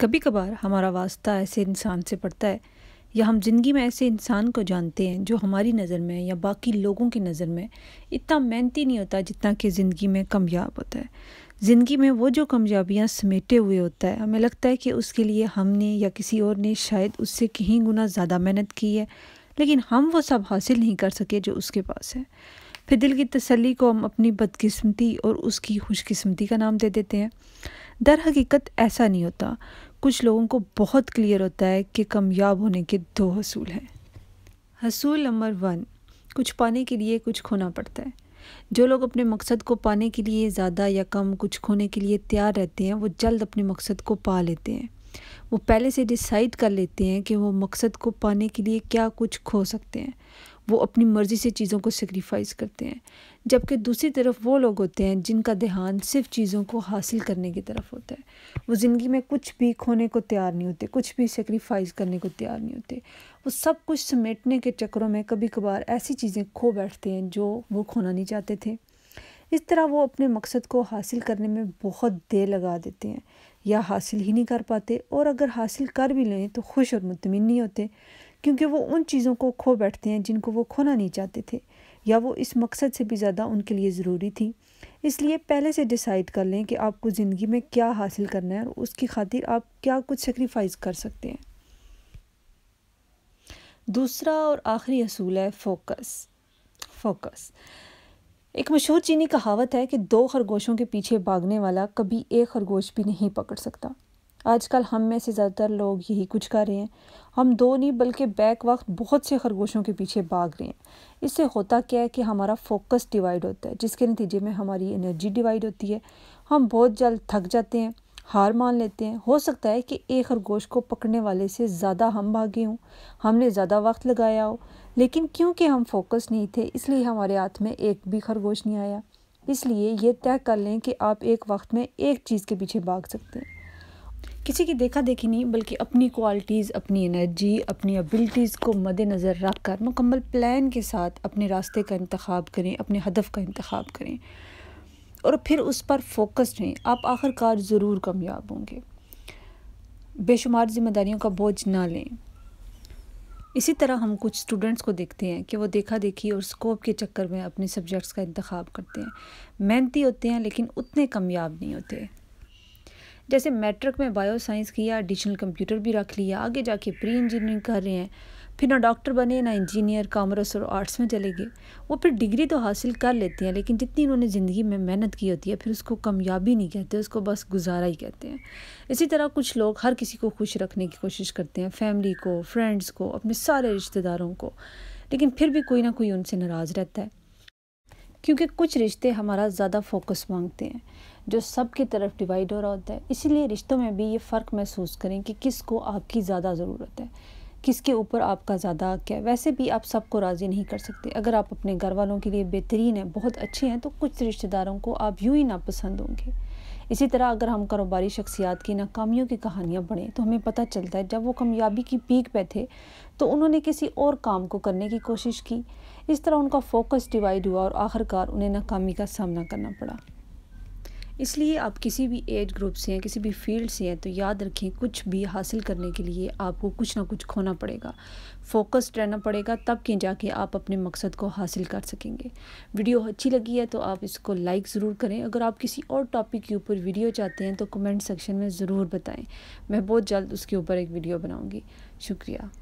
کبھی کبھار ہمارا واسطہ ایسے انسان سے پڑتا ہے یا ہم زندگی میں ایسے انسان کو جانتے ہیں جو ہماری نظر میں یا باقی لوگوں کی نظر میں اتنا محنتی نہیں ہوتا جتنا کہ زندگی میں کامیاب ہوتا ہے۔ زندگی میں وہ جو کامیابیاں سمیٹے ہوئے ہوتا ہے، ہمیں لگتا ہے کہ اس کے لیے ہم نے یا کسی اور نے شاید اس سے کہیں گنا زیادہ محنت کی ہے، لیکن ہم وہ سب حاصل نہیں کر سکے جو اس کے پاس ہے۔ پھر دل کی تسلی کو ہم اپنی بدقسمتی اور اس کی خوش قسمتی کا نام دے دیتے ہیں۔ در حقیقت ایسا نہیں ہوتا۔ کچھ لوگوں کو بہت کلیئر ہوتا ہے کہ کامیاب ہونے کے 2 حصول ہیں۔ حصول نمبر 1، کچھ پانے کے لیے کچھ کھونا پڑتا ہے۔ جو لوگ اپنے مقصد کو پانے کے لیے زیادہ یا کم کچھ کھونے کے لیے تیار رہتے ہیں، وہ جلد اپنے مقصد کو پا لیتے ہیں۔ وہ پہلے سے ڈیسائیڈ کر لیتے ہیں کہ وہ مقصد کو پانے کے لیے کیا کچھ کھو سکتے ہیں۔ وہ اپنی مرضی سے چیزوں کو سیکریفائز کرتے ہیں، جبکہ دوسری طرف وہ لوگ ہوتے ہیں جن کا دھیان صرف چیزوں کو حاصل کرنے کی طرف ہوتا ہے۔ وہ زندگی میں کچھ بھی کھونے کو تیار نہیں ہوتے، کچھ بھی سیکریفائز کرنے کو تیار نہیں ہوتے۔ وہ سب کچھ سمیٹنے کے چکروں میں کبھی کبھار ایسی چیزیں کھو بیٹھتے ہیں جو وہ کھونا نہیں چاہتے تھے۔ اس طرح وہ اپنے مقصد کو حاصل کرنے میں بہت دیر لگا دیتے ہیں یا حاصل ہی نہیں کر پاتے، اور اگر حاصل کر بھی لیں تو خوش اور مطمئن نہیں ہوتے، کیونکہ وہ ان چیزوں کو کھو بیٹھتے ہیں جن کو وہ کھونا نہیں چاہتے تھے، یا وہ اس مقصد سے بھی زیادہ ان کے لیے ضروری تھی۔ اس لیے پہلے سے ڈیسائیڈ کر لیں کہ آپ کو زندگی میں کیا حاصل کرنا ہے اور اس کی خاطر آپ کیا کچھ سیکریفائز کر سکتے ہیں۔ دوسرا اور آخری حصول ہے فوکس۔ ایک مشہور چینی کہاوت ہے کہ 2 خرگوشوں کے پیچھے بھاگنے والا کبھی ایک خرگوش بھی نہیں پکڑ سکتا۔ آج کل ہم میں سے زیادہ تر لوگ یہی کچھ کر رہے ہیں۔ ہم 2 نہیں بلکہ بیک وقت بہت سے خرگوشوں کے پیچھے بھاگ رہے ہیں۔ اس سے ہوتا کیا ہے کہ ہمارا فوکس ڈیوائیڈ ہوتا ہے، جس کے نتیجے میں ہماری انرجی ڈیوائیڈ ہوتی ہے۔ ہم بہت جلد تھک جاتے ہیں، ہار مان لیتے ہیں۔ ہو سکتا ہے کہ ایک خرگوش کو پکڑنے والے سے زیادہ ہم بھاگے ہوں، ہم نے زیادہ وقت لگایا ہو، لیکن کیونکہ ہم فوکس نہیں تھے اس لیے ہمارے ہاتھ میں ایک بھی خرگوش نہیں آیا۔ اس لیے یہ طے کر لیں کہ آپ ایک وقت میں ایک چیز کے پیچھے بھاگ سکتے ہیں۔ کسی کی دیکھا دیکھی نہیں بلکہ اپنی کوالٹیز، اپنی انرجی، اپنی ایبلٹیز کو مد نظر رکھ کر مکمل پلان کے ساتھ اپنے راستے کا انتخاب کریں، اپنے ہدف کا انتخاب کریں اور پھر اس پر فوکس رہیں۔ آپ آخر کار ضرور کامیاب ہوں گے۔ بے شمار ذمہ داریوں کا بوجھ نہ لیں۔ اسی طرح ہم کچھ اسٹوڈنٹس کو دیکھتے ہیں کہ وہ دیکھا دیکھی اور اسکوپ کے چکر میں اپنے سبجیکٹس کا انتخاب کرتے ہیں۔ محنتی ہوتے ہیں لیکن اتنے کامیاب نہیں ہوتے۔ جیسے میٹرک میں بایو سائنس کیا، ایڈیشنل کمپیوٹر بھی رکھ لیا، آگے جا کے پری انجینئرنگ کر رہے ہیں، پھر نہ ڈاکٹر بنے نہ انجینئر، کامرس اور آرٹس میں چلے گئے۔ وہ پھر ڈگری تو حاصل کر لیتے ہیں لیکن جتنی انہوں نے زندگی میں محنت کی ہوتی ہے پھر اس کو کامیابی نہیں کہتے، اس کو بس گزارا ہی کہتے ہیں۔ اسی طرح کچھ لوگ ہر کسی کو خوش رکھنے کی کوشش کرتے ہیں، فیملی کو، فرینڈز کو، اپنے سارے رشتہ داروں کو، لیکن پھر بھی کوئی نہ کوئی ان سے ناراض رہتا ہے، کیونکہ کچھ رشتے ہمارا زیادہ فوکس مانگتے ہیں جو سب کی طرف ڈیوائیڈ ہو رہا ہوتا ہے۔ اسی لیے رشتوں میں بھی یہ فرق محسوس کریں کہ کس کو آپ کی زیادہ ضرورت ہے، کس کے اوپر آپ کا زیادہ حق ہے۔ ویسے بھی آپ سب کو راضی نہیں کر سکتے۔ اگر آپ اپنے گھر والوں کے لیے بہترین ہیں، بہت اچھے ہیں، تو کچھ رشتہ داروں کو آپ یوں ہی ناپسند ہوں گے۔ اسی طرح اگر ہم کاروباری شخصیات کی ناکامیوں کی کہانیاں پڑھیں تو ہمیں پتہ چلتا ہے جب وہ کامیابی کی پیک پہ تھے تو انہوں نے کسی اور کام کو کرنے کی کوشش کی۔ اس طرح ان کا فوکس ڈیوائیڈ ہوا اور آخر کار انہیں ناکامی کا سامنا کرنا پڑا۔ اس لیے آپ کسی بھی ایج گروپ سے ہیں، کسی بھی فیلڈ سے ہیں، تو یاد رکھیں کچھ بھی حاصل کرنے کے لیے آپ کو کچھ نہ کچھ کھونا پڑے گا، فوکسڈ رہنا پڑے گا، تب کہ جا کے آپ اپنے مقصد کو حاصل کر سکیں گے۔ ویڈیو اچھی لگی ہے تو آپ اس کو لائک ضرور کریں۔ اگر آپ کسی اور ٹاپک کے اوپر ویڈیو چاہتے ہیں تو کمنٹ سیکشن میں ضرور بتائیں، میں بہت جلد اس کے اوپر ایک ویڈیو بناؤں گی۔ شکریہ۔